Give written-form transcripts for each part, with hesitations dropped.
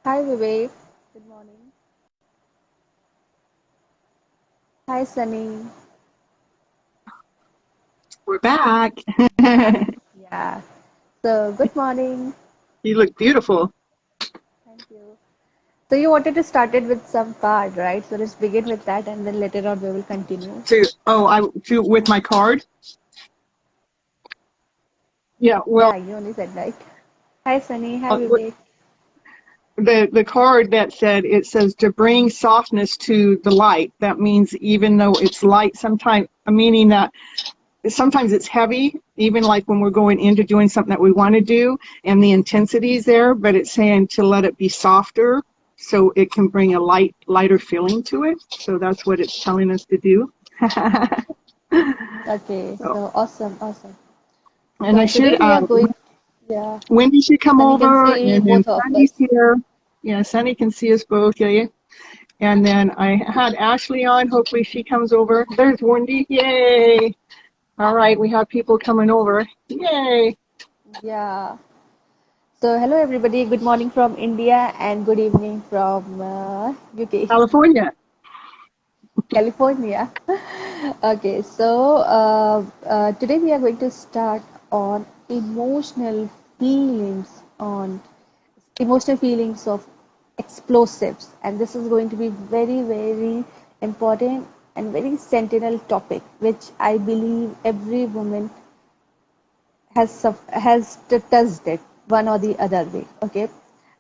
Hi Vivek, good morning. Hi Sunny. We're back. Yeah. So good morning. You look beautiful. Thank you. So you wanted to start it with some card, right? So let's begin with that and then later on we will continue. With my card. Yeah, well, Yeah, you only said right. Hi Sunny, hi uh, Vivek. the card that says to bring softness to the light. That means even though it's light, sometimes meaning that sometimes it's heavy, even like when we're going into doing something that we want to do, and the intensity is there. But it's saying to let it be softer, so it can bring a lighter feeling to it. So that's what it's telling us to do. Okay, So, so awesome, awesome. and I So today should we are going, yeah, Wendy should come Sunny can over, see and then both of Sunny's us. here. Yeah, Sunny can see us both. Yeah, yeah. And then I had Ashley on. Hopefully she comes over. There's Wendy. Yay! All right, we have people coming over. Yay! Yeah. So hello everybody, good morning from India and good evening from UK. California. California. Okay, so today we are going to start on emotional feelings of explosives, and this is going to be very, very important and very sentinel topic, which I believe every woman has touched it one or the other way. Okay,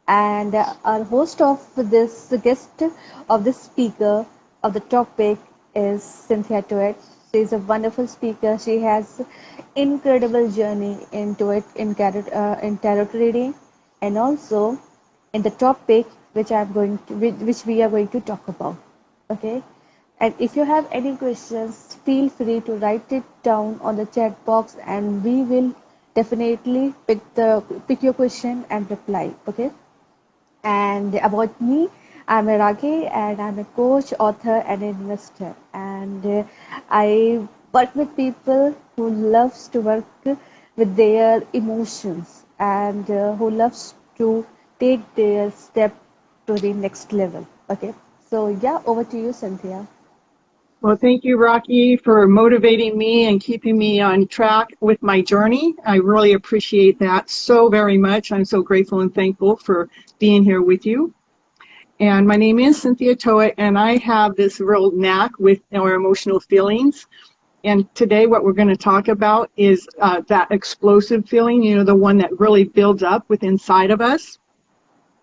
and our host of this guest of this speaker of the topic is Cynthia Toet. She is a wonderful speaker. She has incredible journey into it in tarot reading, and also in the topic which we are going to talk about. Okay, and if you have any questions, feel free to write it down on the chat box, and we will definitely pick your question and reply. Okay. And about me, I'm a Rakhi and I'm a coach, author, and investor. And I work with people who loves to work with their emotions and who loves to take their step to the next level. Okay. So yeah, over to you, Cynthia. Well, thank you, Rocky, for motivating me and keeping me on track with my journey. I really appreciate that so very much. I'm so grateful and thankful for being here with you. And my name is Cynthia Toet, and I have this real knack with our emotional feelings. And today what we're going to talk about is that explosive feeling, the one that really builds up within inside of us.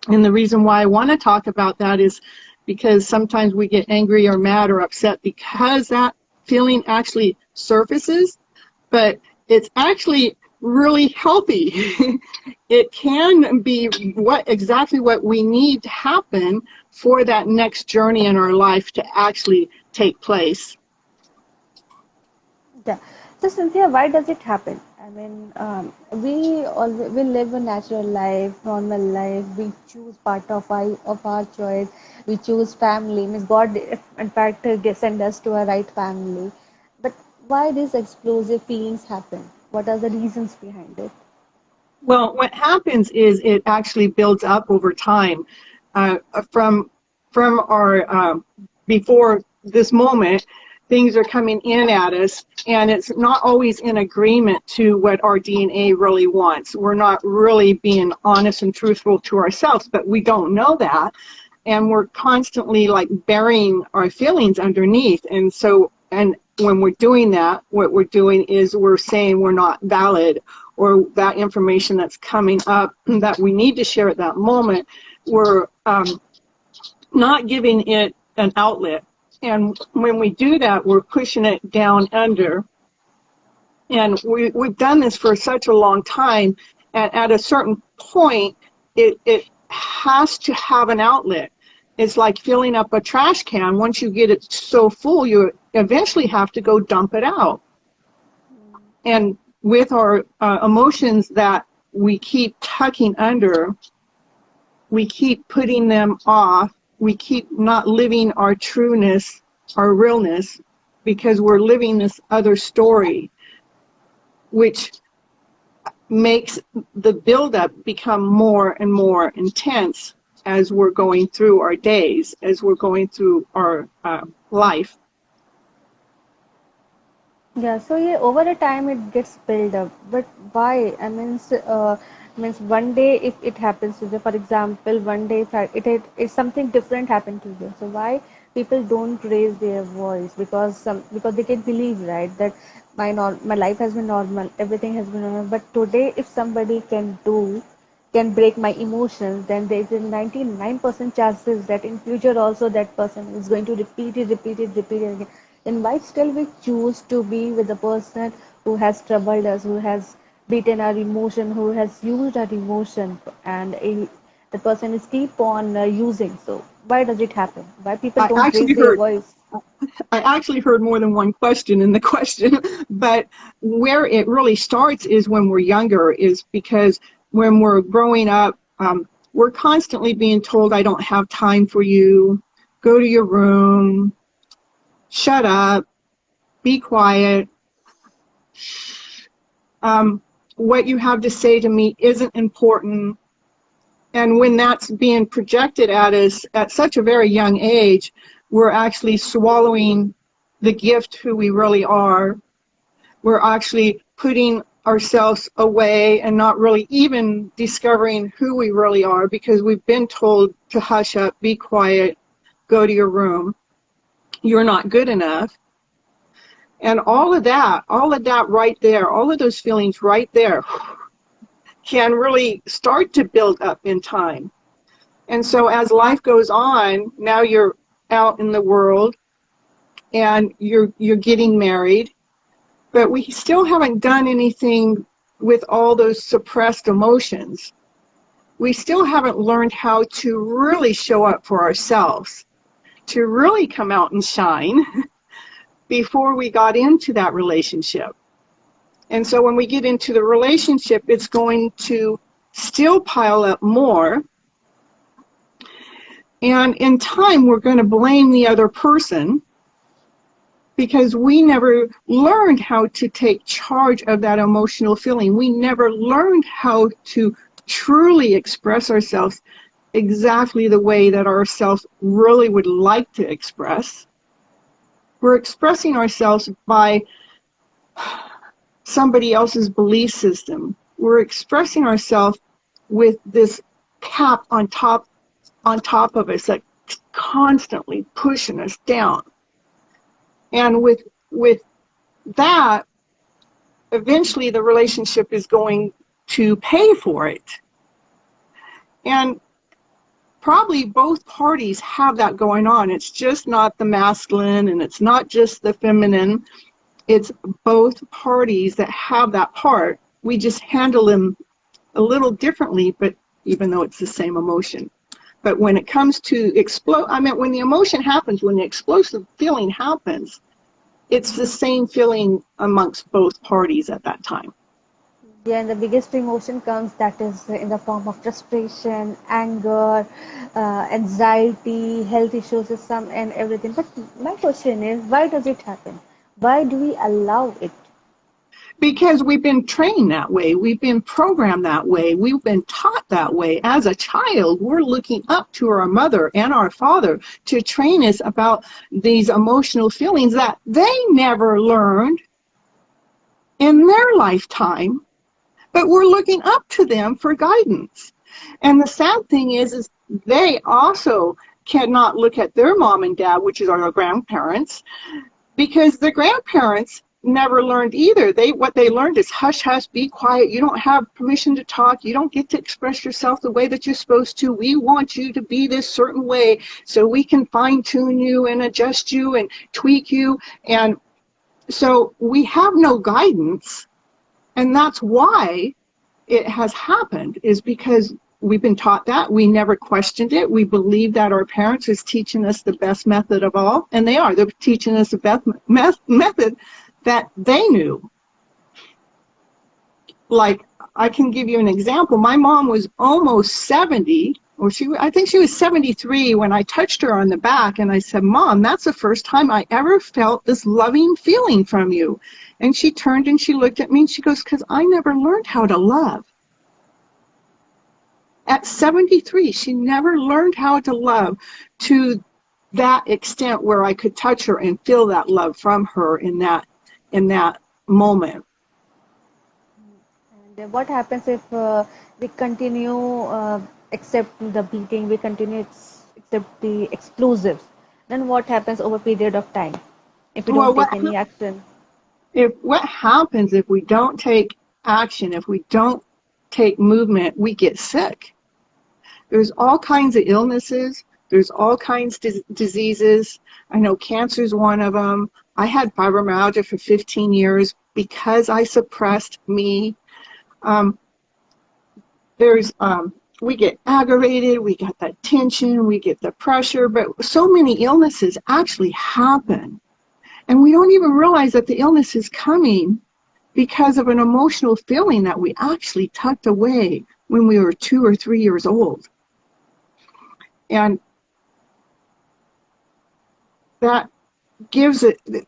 And the reason why I want to talk about that is because sometimes we get angry or mad or upset because that feeling actually surfaces, but it's actually really healthy. It can be exactly what we need to happen for that next journey in our life to actually take place. Yeah. So Cynthia, why does it happen? I mean, we live a natural life, normal life. We choose part of our choice. We choose family. Means God, in fact, send us to a right family. But why these explosive feelings happen? What are the reasons behind it? Well, what happens is it actually builds up over time. Uh, from from our before this moment, things are coming in at us, and it's not always in agreement to what our DNA really wants. We're not really being honest and truthful to ourselves, but we don't know that, and we're constantly like burying our feelings underneath. And when we're doing that, what we're doing is we're saying we're not valid, or that information that's coming up that we need to share at that moment, we're not giving it an outlet. And when we do that, we're pushing it down under. And we've done this for such a long time. And at a certain point, it has to have an outlet. It's like filling up a trash can. Once you get it so full, you eventually have to go dump it out. And with our emotions that we keep tucking under, we keep putting them off, we keep not living our trueness, our realness, because we're living this other story, which makes the buildup become more and more intense. as we're going through our days, as we're going through our life. Yeah, so yeah, over a time it gets built up. But why? Means one day if it happens to you, for example, one day if something different happened to you. So why people don't raise their voice? Because they can believe, right, that my life has been normal, everything has been normal. But today, if somebody can break my emotions, then there is a 99% chances that in future also that person is going to repeat it again. Then why still we choose to be with the person who has troubled us, who has beaten our emotion, who has used our emotion, and the person is keep on using. So why does it happen? Why people I don't raise actually their heard voice? I actually heard more than one question in the question, but where it really starts is when we're younger, is because when we're growing up, we're constantly being told, I don't have time for you, go to your room, shut up, be quiet. What you have to say to me isn't important. And when that's being projected at us at such a very young age, we're actually swallowing the gift who we really are. We're actually putting ourselves away and not really even discovering who we really are, because we've been told to hush up, be quiet, go to your room. You're not good enough. And all of that right there, all of those feelings right there can really start to build up in time. And so as life goes on, now you're out in the world and you're getting married, but we still haven't done anything with all those suppressed emotions. We still haven't learned how to really show up for ourselves, to really come out and shine before we got into that relationship. And so when we get into the relationship, it's going to still pile up more. And in time, we're going to blame the other person because we never learned how to take charge of that emotional feeling. We never learned how to truly express ourselves exactly the way that ourselves really would like to express. We're expressing ourselves by somebody else's belief system. We're expressing ourselves with this cap on top of us that's constantly pushing us down. And with that, eventually the relationship is going to pay for it. And probably both parties have that going on. It's just not the masculine and it's not just the feminine. It's both parties that have that part. We just handle them a little differently, but even though it's the same emotion. But when it comes to when the emotion happens, when the explosive feeling happens, it's the same feeling amongst both parties at that time. Yeah, and the biggest emotion comes that is in the form of frustration, anger, anxiety, health issues, some and everything. But my question is, why does it happen? Why do we allow it? Because we've been trained that way. We've been programmed that way. We've been taught that way. As a child, we're looking up to our mother and our father to train us about these emotional feelings that they never learned in their lifetime, but we're looking up to them for guidance. And the sad thing is they also cannot look at their mom and dad, which is our grandparents, because the grandparents never learned either. What they learned is hush, hush, be quiet. You don't have permission to talk. You don't get to express yourself the way that you're supposed to. We want you to be this certain way so we can fine tune you and adjust you and tweak you. And so we have no guidance. And that's why it has happened, is because we've been taught that. We never questioned it. We believe that our parents is teaching us the best method of all, and they are. They're teaching us the best method that they knew. Like, I can give you an example. My mom was almost 70, I think she was 73 when I touched her on the back, and I said, Mom, that's the first time I ever felt this loving feeling from you. And she turned and she looked at me and she goes, because I never learned how to love. At 73, she never learned how to love to that extent where I could touch her and feel that love from her in that moment. And what happens if we continue accept the beating, we continue accept the explosives? Then what happens over a period of time if we don't Well, take any action? what happens if we don't take action, if we don't take movement, we get sick. There's all kinds of illnesses. There's all kinds of diseases. I know cancer is one of them. I had fibromyalgia for 15 years because I suppressed me. We get aggravated, we get that tension, we get the pressure, but so many illnesses actually happen. And we don't even realize that the illness is coming because of an emotional feeling that we actually tucked away when we were 2 or 3 years old. And that gives it, the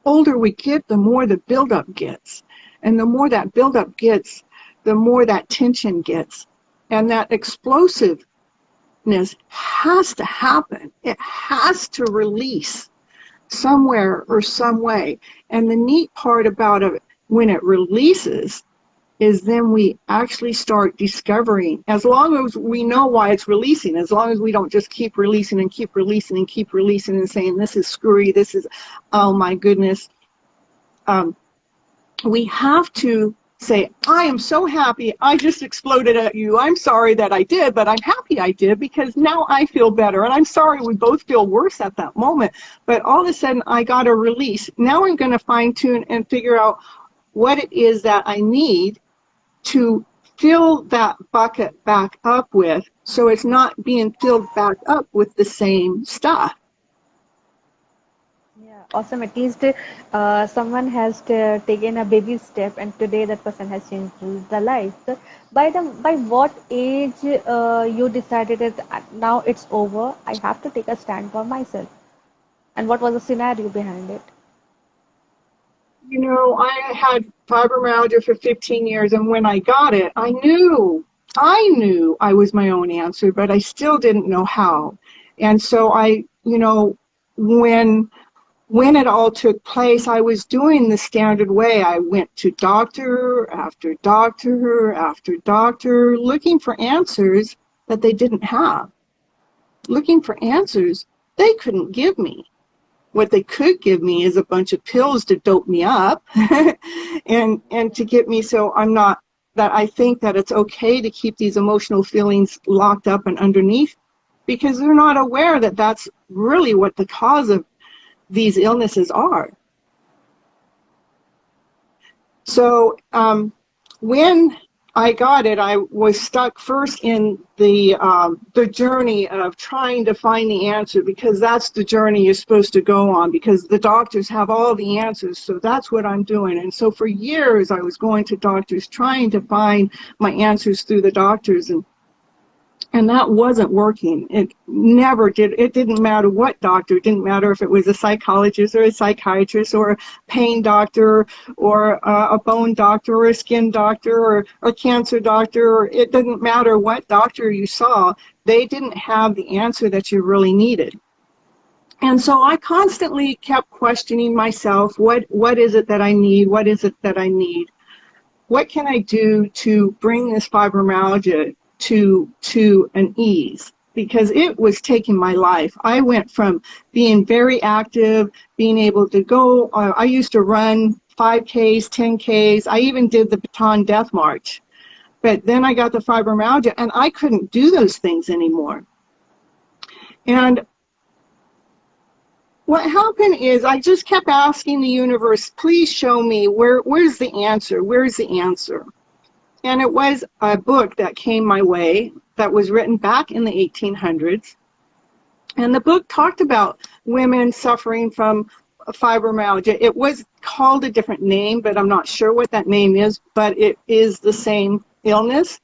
older we get, the more the buildup gets. And the more that buildup gets, the more that tension gets. And that explosiveness has to happen. It has to release somewhere or some way. And the neat part about it, when it releases, is then we actually start discovering, as long as we know why it's releasing, as long as we don't just keep releasing and keep releasing and keep releasing and saying, this is screwy, this is, oh my goodness. We have to say, I am so happy I just exploded at you. I'm sorry that I did, but I'm happy I did because now I feel better. And I'm sorry we both feel worse at that moment. But all of a sudden I got a release. Now I'm going to fine tune and figure out what it is that I need to fill that bucket back up with, so it's not being filled back up with the same stuff. Yeah, awesome. At least someone has taken a baby step, and today that person has changed the life. So by what age you decided that now it's over? I have to take a stand for myself. And what was the scenario behind it? You know, I had fibromyalgia for 15 years, and when I got it, I knew I was my own answer, but I still didn't know how. And so when it all took place, I was doing the standard way. I went to doctor after doctor after doctor, looking for answers that they didn't have, looking for answers they couldn't give me. What they could give me is a bunch of pills to dope me up and to get me so I'm not, that I think that it's okay to keep these emotional feelings locked up and underneath, because they're not aware that that's really what the cause of these illnesses are. So when I got it, I was stuck first in the journey of trying to find the answer, because that's the journey you're supposed to go on, because the doctors have all the answers. So that's what I'm doing. And so for years I was going to doctors, trying to find my answers through the doctors, and that wasn't working. It never did. It didn't matter what doctor. It didn't matter if it was a psychologist or a psychiatrist or a pain doctor or a bone doctor or a skin doctor or a cancer doctor. It didn't matter what doctor you saw. They didn't have the answer that you really needed. And so I constantly kept questioning myself, what is it that I need? What is it that I need? What can I do to bring this fibromyalgia to an ease, because it was taking my life. I went from being very active, being able to go, I used to run 5Ks, 10Ks, I even did the Baton Death March. But then I got the fibromyalgia and I couldn't do those things anymore. And what happened is I just kept asking the universe, please show me where's the answer? Where's the answer? And it was a book that came my way that was written back in the 1800s. And the book talked about women suffering from fibromyalgia. It was called a different name, but I'm not sure what that name is, but it is the same illness.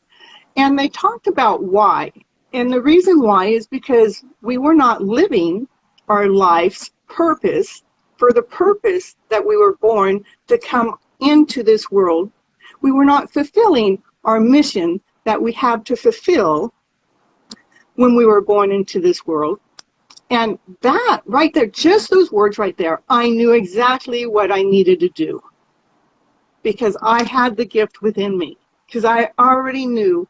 And they talked about why. And the reason why is because we were not living our life's purpose for the purpose that we were born to come into this world. We were not fulfilling our mission that we have to fulfill when we were born into this world. And that right there, just those words right there, I knew exactly what I needed to do, because I had the gift within me, because I already knew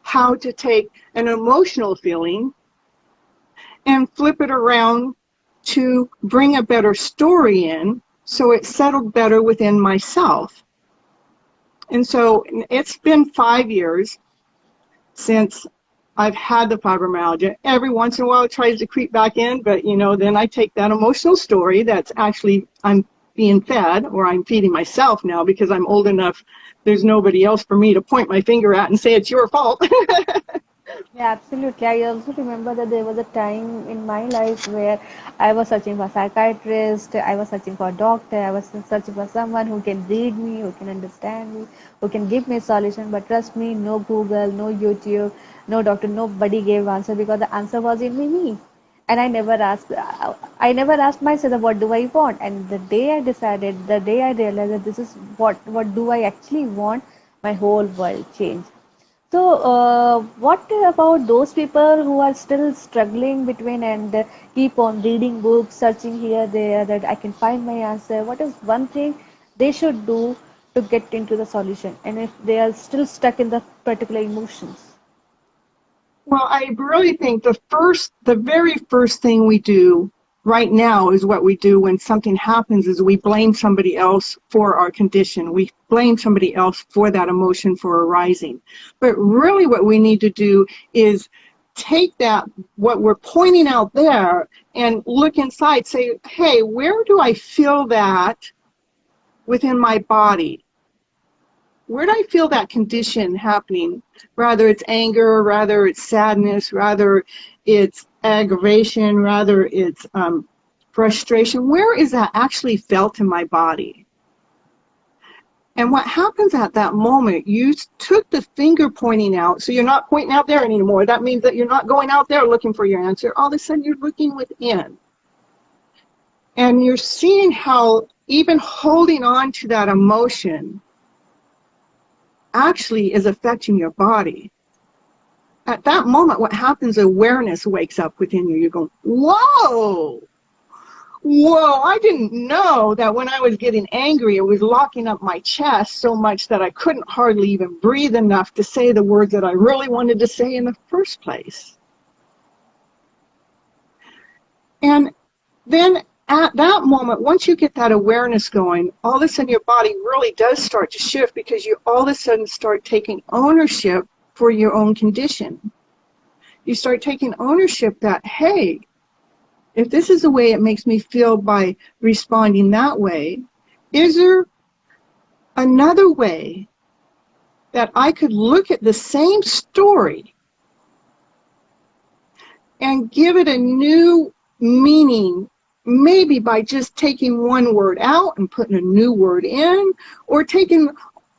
how to take an emotional feeling and flip it around to bring a better story in, so it settled better within myself. And so it's been 5 years since I've had the fibromyalgia. Every once in a while it tries to creep back in, but then I take that emotional story that's actually I'm being fed, or I'm feeding myself now because I'm old enough, there's nobody else for me to point my finger at and say it's your fault. Yeah, absolutely. I also remember that there was a time in my life where I was searching for a psychiatrist, I was searching for a doctor, I was searching for someone who can read me, who can understand me, who can give me a solution. But trust me, no Google, no YouTube, no doctor, nobody gave answer, because the answer was in me. And I never asked myself that what do I want. And the day I decided, the day I realized that this is what do I actually want, my whole world changed. So, what about those people who are still struggling between and keep on reading books, searching here, there, that I can find my answer? What is one thing they should do to get into the solution? And if they are still stuck in the particular emotions? Well, I really think the very first thing we do right now is what we do when something happens is we blame somebody else for our condition. We blame somebody else for that emotion for arising. But really what we need to do is take what we're pointing out there, and look inside, say, hey, where do I feel that within my body? Where do I feel that condition happening? Rather it's anger, rather it's sadness, rather it's aggravation, rather it's frustration. Where is that actually felt in my body? And what happens at that moment, you took the finger pointing out, so you're not pointing out there anymore. That means that you're not going out there looking for your answer. All of a sudden you're looking within. And you're seeing how even holding on to that emotion actually is affecting your body. At that moment, what happens, awareness wakes up within you. You're going, whoa, I didn't know that when I was getting angry, it was locking up my chest so much that I couldn't hardly even breathe enough to say the words that I really wanted to say in the first place. And then at that moment, once you get that awareness going, all of a sudden your body really does start to shift, because you all of a sudden start taking ownership for your own condition. You start taking ownership that, hey, if this is the way it makes me feel by responding that way, is there another way that I could look at the same story and give it a new meaning, maybe by just taking one word out and putting a new word in, or taking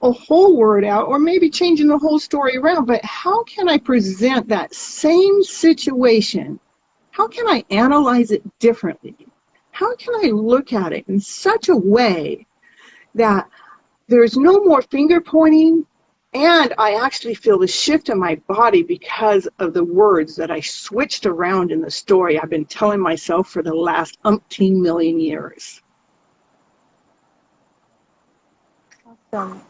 a whole word out, or maybe changing the whole story around. But how can I present that same situation? How can I analyze it differently? How can I look at it in such a way that there's no more finger pointing, and I actually feel the shift in my body because of the words that I switched around in the story I've been telling myself for the last umpteen million years? Awesome.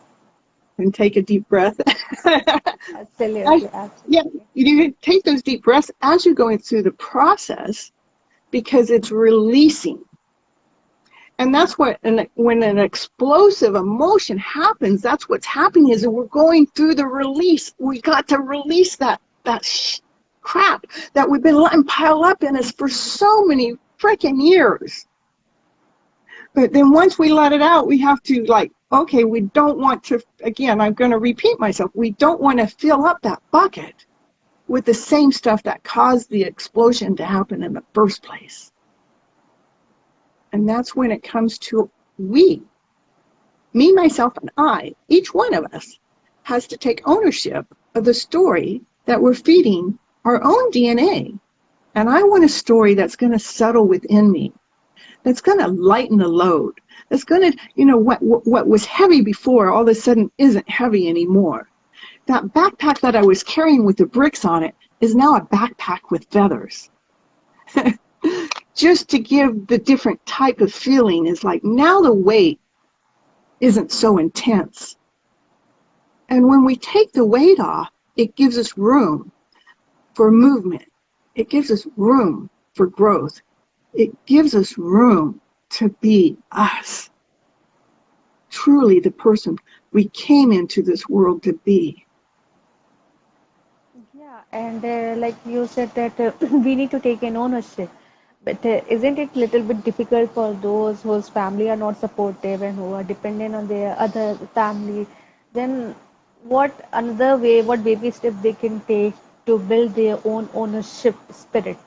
And take a deep breath. Absolutely, Yeah, absolutely. you take those deep breaths as you're going through the process, because it's releasing. And that's when an explosive emotion happens, that's what's happening, is that we're going through the release. We got to release that crap that we've been letting pile up in us for so many freaking years. But then once we let it out, we have to, like, okay, we don't want to, again, I'm going to repeat myself, we don't want to fill up that bucket with the same stuff that caused the explosion to happen in the first place. And that's when it comes to me, myself, and I, each one of us has to take ownership of the story that we're feeding our own DNA. And I want a story that's going to settle within me, that's going to lighten the load, that's going to, what was heavy before all of a sudden isn't heavy anymore. that backpack that I was carrying with the bricks on it is now a backpack with feathers. Just to give the different type of feeling is like now the weight isn't so intense. And when we take the weight off, it gives us room for movement. It gives us room for growth. It gives us room to be us. Truly the person we came into this world to be. Yeah, and like you said that we need to take an ownership. But isn't it little bit difficult for those whose family are not supportive and who are dependent on their other family? Then what another way, what baby step they can take to build their own ownership spirit?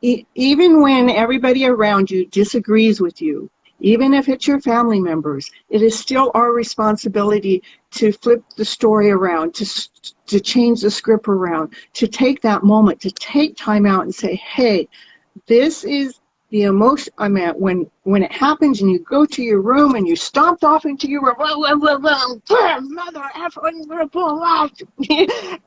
Even when everybody around you disagrees with you, even if it's your family members, it is still our responsibility to flip the story around, to change the script around, to take that moment, to take time out and say, hey, this is the emotion I'm at when it happens and you go to your room and you stomped off into your room, mother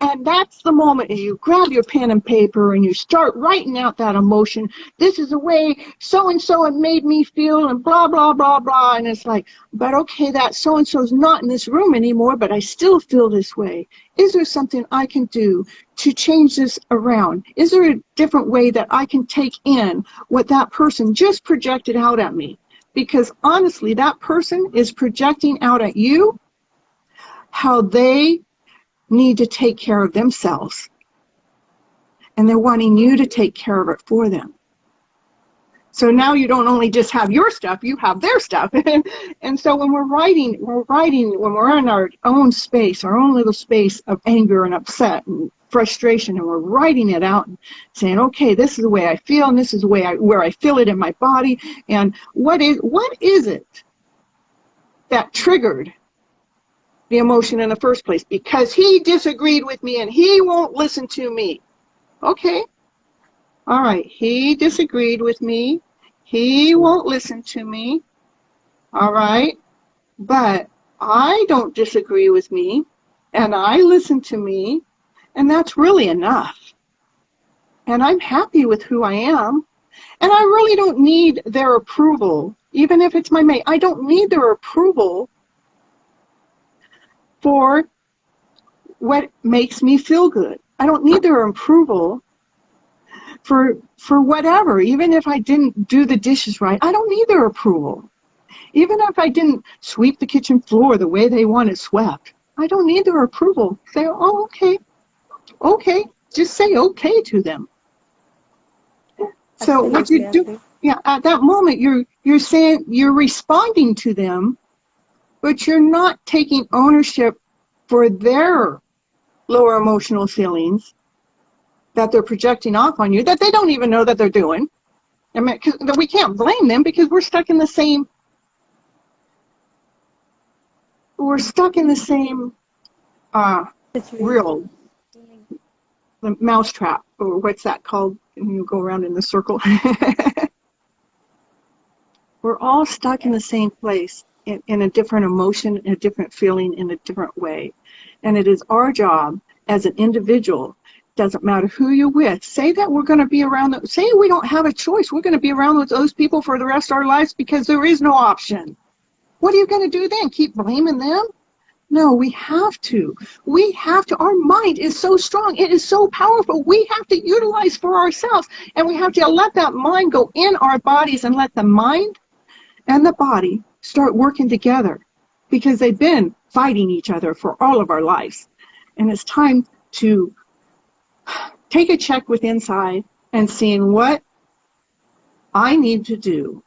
and that's the moment and you grab your pen and paper and you start writing out that emotion. This is the way so-and-so it made me feel and blah, blah, blah, blah. And it's like, but okay, that so-and-so's not in this room anymore, but I still feel this way. Is there something I can do to change this around? Is there a different way that I can take in what that person just projected out at me? Because honestly, that person is projecting out at you how they need to take care of themselves. And they're wanting you to take care of it for them. So now you don't only just have your stuff, you have their stuff. And so when we're writing, when we're in our own space, our own little space of anger and upset and frustration, and we're writing it out and saying, okay, this is the way I feel, and this is the way where I feel it in my body, and what is it that triggered the emotion in the first place? Because he disagreed with me and he won't listen to me. Okay. All right, he disagreed with me. He won't listen to me. All right, but I don't disagree with me, and I listen to me, and that's really enough. And I'm happy with who I am, and I really don't need their approval, even if it's my mate. I don't need their approval for what makes me feel good. I don't need their approval for whatever, even if I didn't do the dishes right. I don't need their approval. Even if I didn't sweep the kitchen floor the way they want it swept, I don't need their approval. Say, oh, okay. Just say okay to them. So what you do, yeah, at that moment, you're saying, you're responding to them, but you're not taking ownership for their lower emotional feelings that they're projecting off on you, that they don't even know that they're doing. I mean, we can't blame them because we're stuck in the same reel, the mousetrap, or what's that called? And you go around in the circle. We're all stuck in the same place in a different emotion, a different feeling, in a different way. And it is our job as an individual, doesn't matter who you're with, say that we're going to be around, say we don't have a choice, we're going to be around with those people for the rest of our lives because there is no option. What are you going to do then? Keep blaming them? No, we have to. We have to. Our mind is so strong. It is so powerful. We have to utilize for ourselves. And we have to let that mind go in our bodies and let the mind and the body start working together, because they've been fighting each other for all of our lives. And it's time to take a check with inside and seeing what I need to do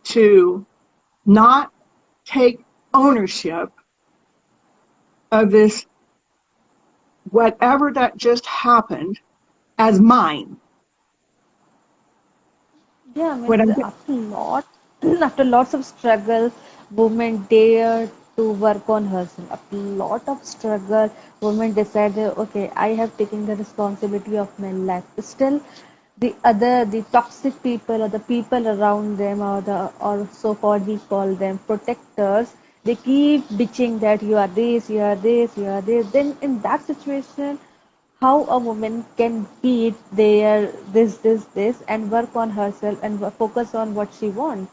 to not take ownership of this, whatever that just happened, as mine. Yeah, I mean, after lots of struggle, women dared to work on herself. After lot of struggle, women decided, okay, I have taken the responsibility of my life. Still, the toxic people or the people around them, or so-called we call them protectors, They keep bitching that you are this, you are this, you are this. Then in that situation, how a woman can beat their this and work on herself and focus on what she wants.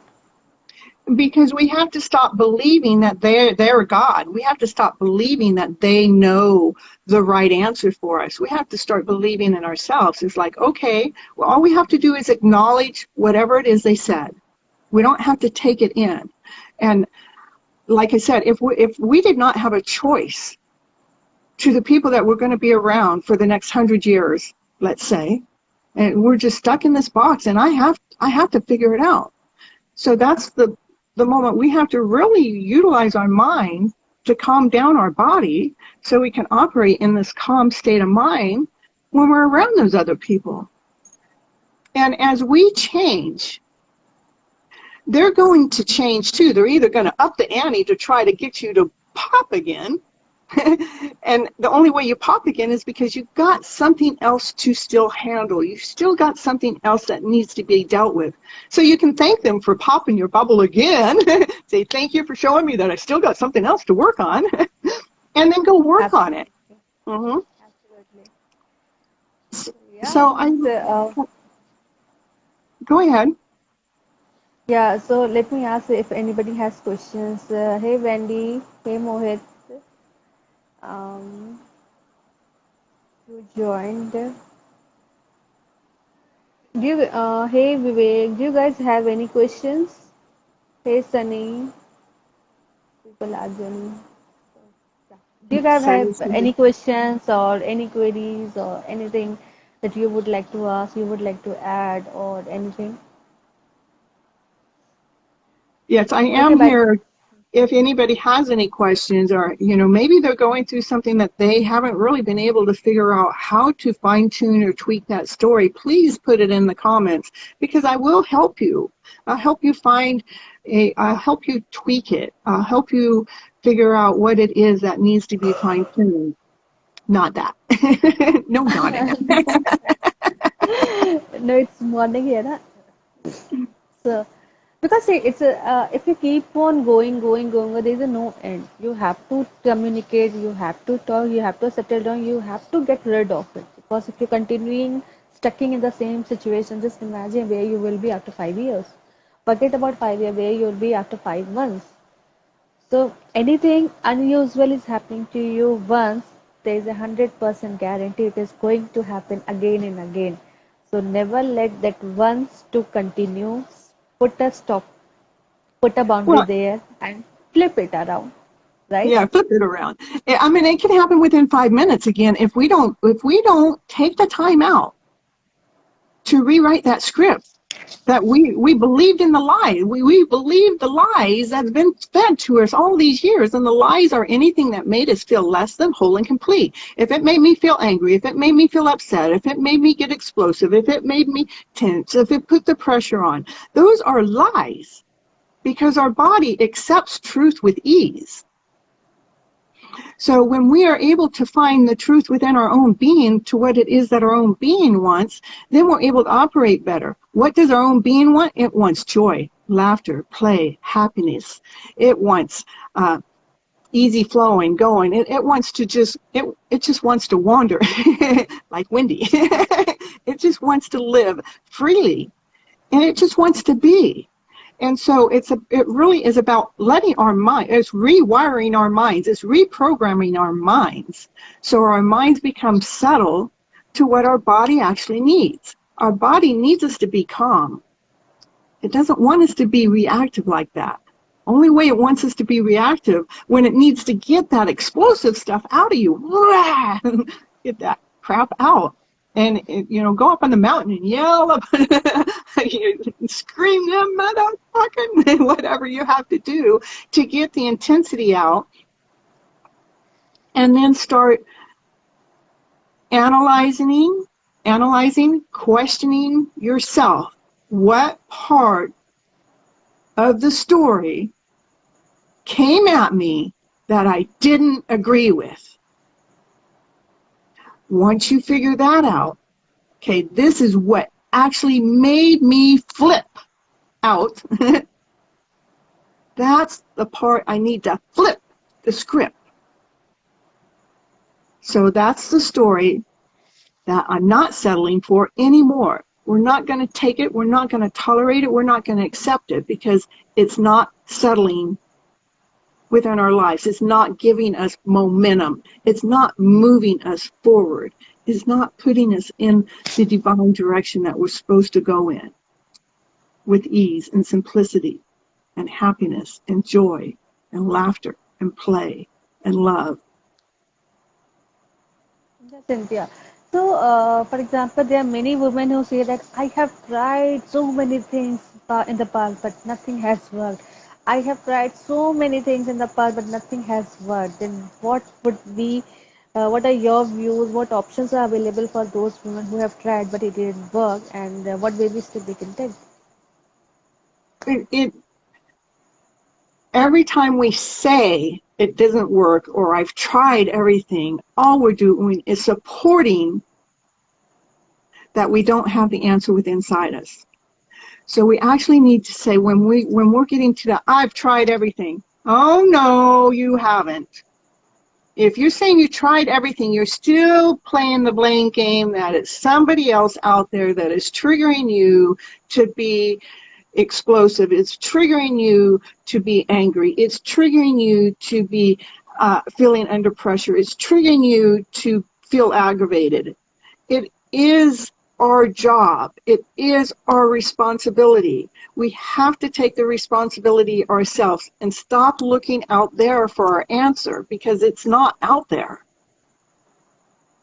Because we have to stop believing that they're God. We have to stop believing that they know the right answer for us. We have to start believing in ourselves. It's like, okay, well, all we have to do is acknowledge whatever it is they said. We don't have to take it in. And like I said, if we did not have a choice to the people that were going to be around for the next 100 years, let's say, and we're just stuck in this box, and I have to figure it out. So that's the moment we have to really utilize our mind to calm down our body so we can operate in this calm state of mind when we're around those other people. And as we change, they're going to change too. They're either going to up the ante to try to get you to pop again, and the only way you pop again is because you've got something else to still handle. You've still got something else that needs to be dealt with. So you can thank them for popping your bubble again. Say, thank you for showing me that I still got something else to work on. And then go work on it. Mm-hmm. Absolutely. Yeah. So go ahead. Yeah, so let me ask if anybody has questions. Hey Wendy, hey Mohit, um, who joined. Hey Vivek, do you guys have any questions? Hey Sunny, people are joining. Do you guys have any questions or any queries or anything that you would like to ask, you would like to add or anything? Yes, I Okay, am bye. here. If anybody has any questions, or maybe they're going through something that they haven't really been able to figure out how to fine tune or tweak that story, please put it in the comments, because I will help you. I'll help you I'll help you tweak it. I'll help you figure out what it is that needs to be fine tuned. Not that. No, not it. No, it's morning here, na? So, because see, if you keep on going, there is a no end. You have to communicate, you have to talk, you have to settle down, you have to get rid of it. Because if you're continuing stucking in the same situation, just imagine where you will be after 5 years. Forget about 5 years, where you'll be after 5 months. So anything unusual is happening to you once, there is 100% guarantee it is going to happen again and again. So never let that once to continue. Put a stop, put a boundary Well, there, and flip it around. Right? yeah, flip it around. I mean, it can happen within 5 minutes again if we don't take the time out to rewrite that script. That we believed in the lie. We believed the lies that have been fed to us all these years, and the lies are anything that made us feel less than whole and complete. If it made me feel angry, if it made me feel upset, if it made me get explosive, if it made me tense, if it put the pressure on, those are lies, because our body accepts truth with ease. So when we are able to find the truth within our own being to what it is that our own being wants, then we're able to operate better. What does our own being want? It wants joy, laughter, play, happiness. It wants easy flowing, going. It wants to it just wants to wander like Wendy. It just wants to live freely, and it just wants to be. And so it really is about letting our mind, it's rewiring our minds, it's reprogramming our minds. So our minds become settled to what our body actually needs. Our body needs us to be calm. It doesn't want us to be reactive like that. Only way it wants us to be reactive when it needs to get that explosive stuff out of you. Get that crap out. And go up on the mountain and yell up, scream them motherfucking whatever you have to do to get the intensity out, and then start analyzing, questioning yourself. What part of the story came at me that I didn't agree with? Once you figure that out, okay, this is what actually made me flip out. That's the part I need to flip the script. So that's the story that I'm not settling for anymore. We're not going to take it. We're not going to tolerate it. We're not going to accept it because it's not settling within our lives. It's not giving us momentum. It's not moving us forward. It's not putting us in the divine direction that we're supposed to go in with ease and simplicity and happiness and joy and laughter and play and love. Yes, Cynthia. So, for example, there are many women who say that I have tried so many things in the past, but nothing has worked. I have tried so many things in the past, but nothing has worked. Then, what would be, what are your views? What options are available for those women who have tried but it didn't work, and what way we still be content? It every time we say it doesn't work or I've tried everything, all we're doing is supporting that we don't have the answer within inside us. So we actually need to say when we're getting to that, I've tried everything. Oh no, you haven't. If you're saying you tried everything, you're still playing the blame game that it's somebody else out there that is triggering you to be explosive. It's triggering you to be angry. It's triggering you to be feeling under pressure. It's triggering you to feel aggravated. It is our job. It is our responsibility. We have to take the responsibility ourselves and stop looking out there for our answer because it's not out there.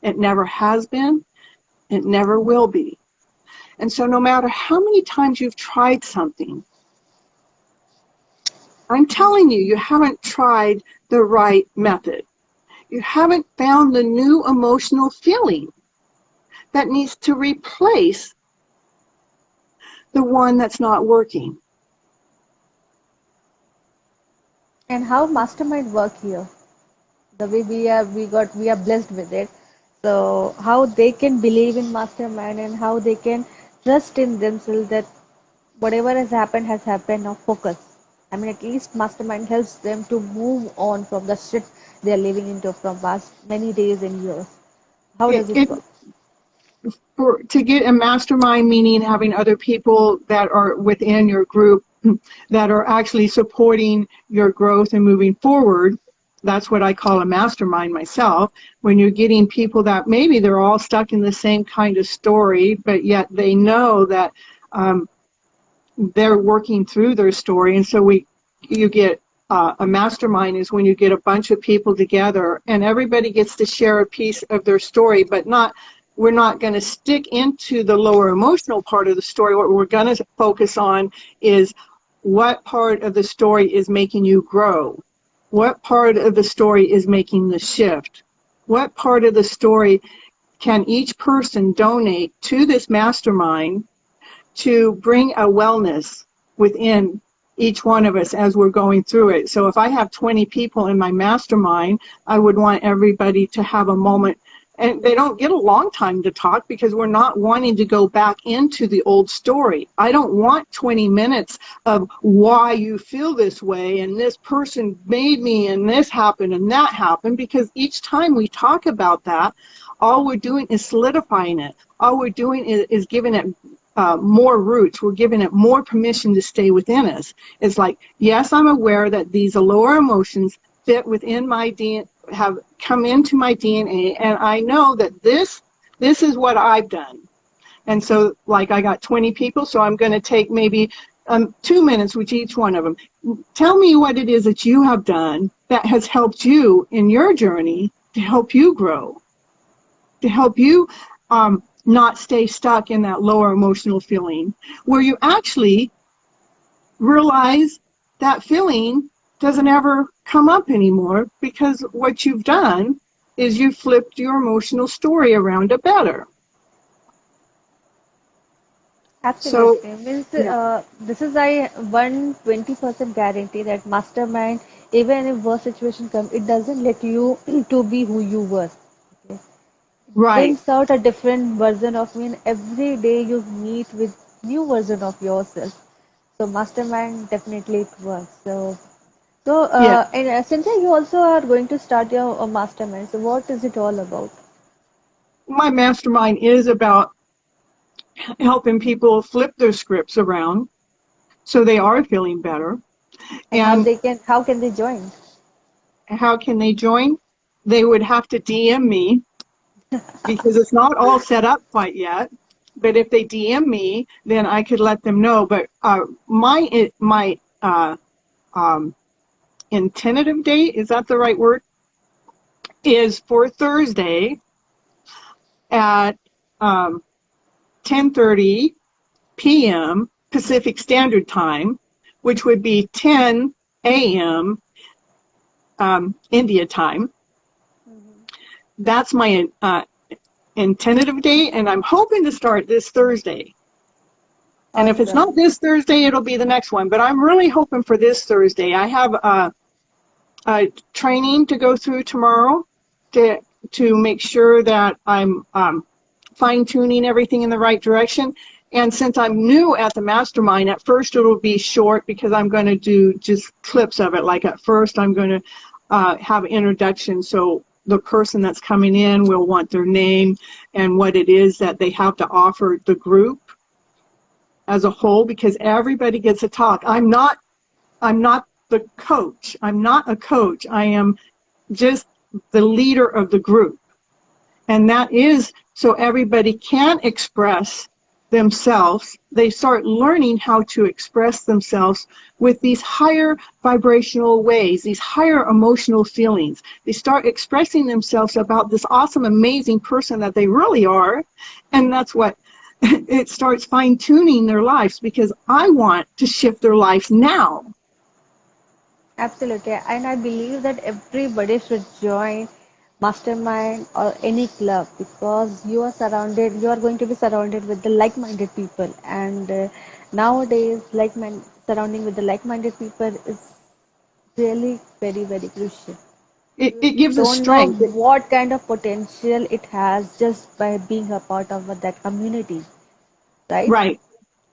It never has been. It never will be. And so no matter how many times you've tried something, I'm telling you, you haven't tried the right method. You haven't found the new emotional feeling that needs to replace the one that's not working. And how mastermind work here? The way we are blessed with it. So how they can believe in mastermind and how they can trust in themselves that whatever has happened. Now focus. I mean, at least mastermind helps them to move on from the shit they are living into from past many days and years. How It, does it it work? to get a mastermind, meaning having other people that are within your group that are actually supporting your growth and moving forward. That's what I call a mastermind myself. When you're getting people that maybe they're all stuck in the same kind of story, but yet they know that they're working through their story. And so you get a mastermind is when you get a bunch of people together and everybody gets to share a piece of their story, but we're not going to stick into the lower emotional part of the story. What we're going to focus on is what part of the story is making you grow? What part of the story is making the shift? What part of the story can each person donate to this mastermind to bring a wellness within each one of us as we're going through it? So if I have 20 people in my mastermind, I would want everybody to have a moment. And they don't get a long time to talk because we're not wanting to go back into the old story. I don't want 20 minutes of why you feel this way and this person made me and this happened and that happened, because each time we talk about that, all we're doing is solidifying it. All we're doing is giving it more roots. We're giving it more permission to stay within us. It's like, yes, I'm aware that these lower emotions fit within my DNA, have come into my DNA, and I know that this is what I've done. And so, like, I got 20 people, so I'm going to take maybe 2 minutes with each one of them. Tell me what it is that you have done that has helped you in your journey to help you grow, to help you not stay stuck in that lower emotional feeling, where you actually realize that feeling doesn't ever come up anymore, because what you've done is you flipped your emotional story around a better. So, Absolutely. Means yeah, this is I 120% guarantee that mastermind, even if worst situation comes, it doesn't let you to be who you were. Okay. right. Brings out a different version of me, and every day you meet with new version of yourself. So mastermind definitely it works. So Yeah, and Cynthia, you also are going to start your mastermind. So what is it all about? my mastermind is about helping people flip their scripts around so they are feeling better. And And how can they join? how can they join? They would have to DM me because it's not all set up quite yet. But if they DM me, then I could let them know. But my um, tentative date, is that the right word? Is for Thursday at 10:30 p.m. Pacific Standard Time, which would be 10 a.m. India time. That's my tentative date, and I'm hoping to start this Thursday. And if it's Awesome. not this Thursday, it'll be the next one. But I'm really hoping for this Thursday. I have a training to go through tomorrow to make sure that I'm fine tuning everything in the right direction. And since I'm new at the mastermind, at first it'll be short because I'm going to do just clips of it. Like at first, I'm going to have an introduction. So the person that's coming in will want their name and what it is that they have to offer the group as a whole, because everybody gets a talk. I'm not the coach. I'm not a coach. I am just the leader of the group. And that is so everybody can express themselves. They start learning how to express themselves with these higher vibrational ways, these higher emotional feelings. They start expressing themselves about this awesome, amazing person that they really are. And that's what it starts fine tuning their lives, because I want to shift their lives now. Absolutely. And I believe that everybody should join mastermind or any club because you are going to be surrounded with the like-minded people. And nowadays, surrounding with the like-minded people is really very, very crucial. You It gives us don't know strength. what kind of potential it has just by being a part of that community, right? Right.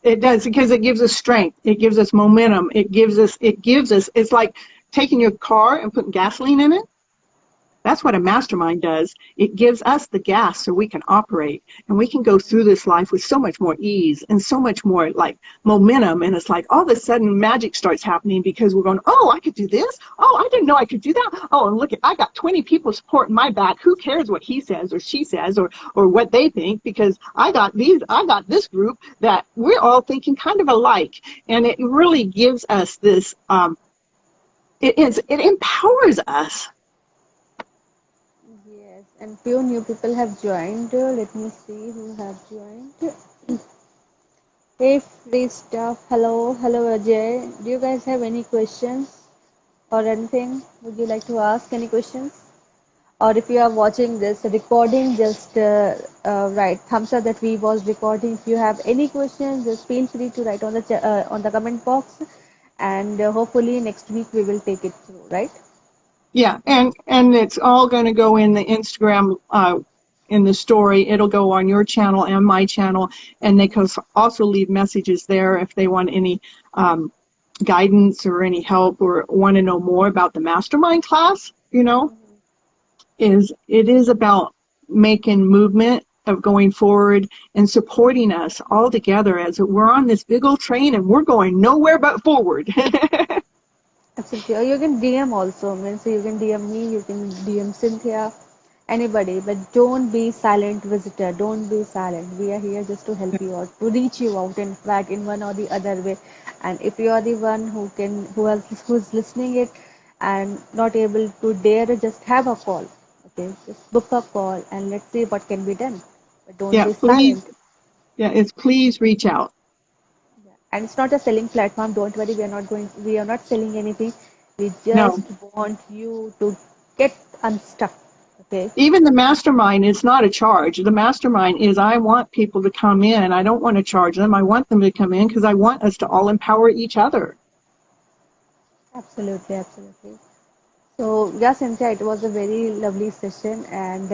It does, because it gives us strength. It gives us momentum. It's like taking your car and putting gasoline in it. That's what a mastermind does. It gives us the gas so we can operate and we can go through this life with so much more ease and so much more like momentum. And it's like all of a sudden magic starts happening because we're going, oh, I could do this. Oh, I didn't know I could do that. Oh, and look, I got 20 people supporting my back. Who cares what he says or she says or what they think? Because I got this group that we're all thinking kind of alike. And it really gives us this, it empowers us. Yes, and few new people have joined. Let me see who have joined. Hey, free stuff. Hello, hello, Ajay. Do you guys have any questions or anything? Would you like to ask any questions? Or if you are watching this recording, just write thumbs up that we was recording. If you have any questions, just feel free to write on the comment box, and hopefully next week we will take it through. Right? Yeah, and it's all going to go in the Instagram in the story. It'll go on your channel and my channel, and they can also leave messages there if they want any guidance or any help or want to know more about the mastermind class. It is about making movement of going forward and supporting us all together as we're on this big old train and we're going nowhere but forward. Absolutely. Or you can DM also. Means you can DM me, you can DM Cynthia, anybody. But don't be silent visitor. Don't be silent. We are here just to help you out, to reach you out. In fact, in one or the other way. And if you are the one who's listening it and not able to dare, just have a call. Okay, just book a call and let's see what can be done. But don't Yeah, be please. silent. Yeah, it's please reach out. And it's not a selling platform. Don't worry, we are not selling anything. We No. just want you to get unstuck. Okay. Even the mastermind is not a charge. The mastermind is I want people to come in. I don't want to charge them. I want them to come in because I want us to all empower each other. Absolutely, absolutely. So, yeah, Cynthia, it was a very lovely session, and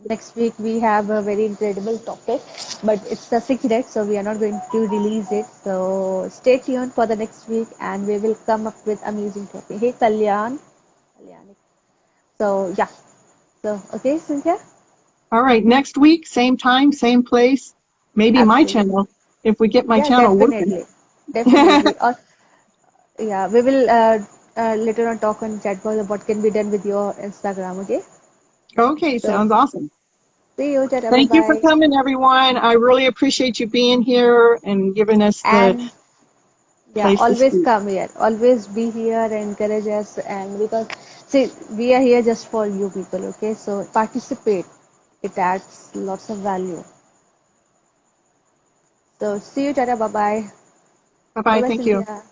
next week we have a very incredible topic, but it's a secret, so we are not going to release it. So, stay tuned for the next week, and we will come up with amazing topic. Hey, Kalyan. So, yeah. So, okay, Cynthia? All right, next week, same time, same place, maybe my Absolutely. channel, if we get my Yeah, channel working. definitely. Definitely. Or, yeah, we will later on talk on chat about what can be done with your Instagram, okay? Okay, So, sounds awesome. see you, Tata. Bye Thank you for bye. coming, everyone. I really appreciate you being here and giving us the And yeah, place to always speak. come here. Always be here and encourage us. And because, see, we are here just for you people, okay? So participate. It adds lots of value. So see you, Tata. Bye bye. Bye Bye-bye. bye, Thank you. Cynthia.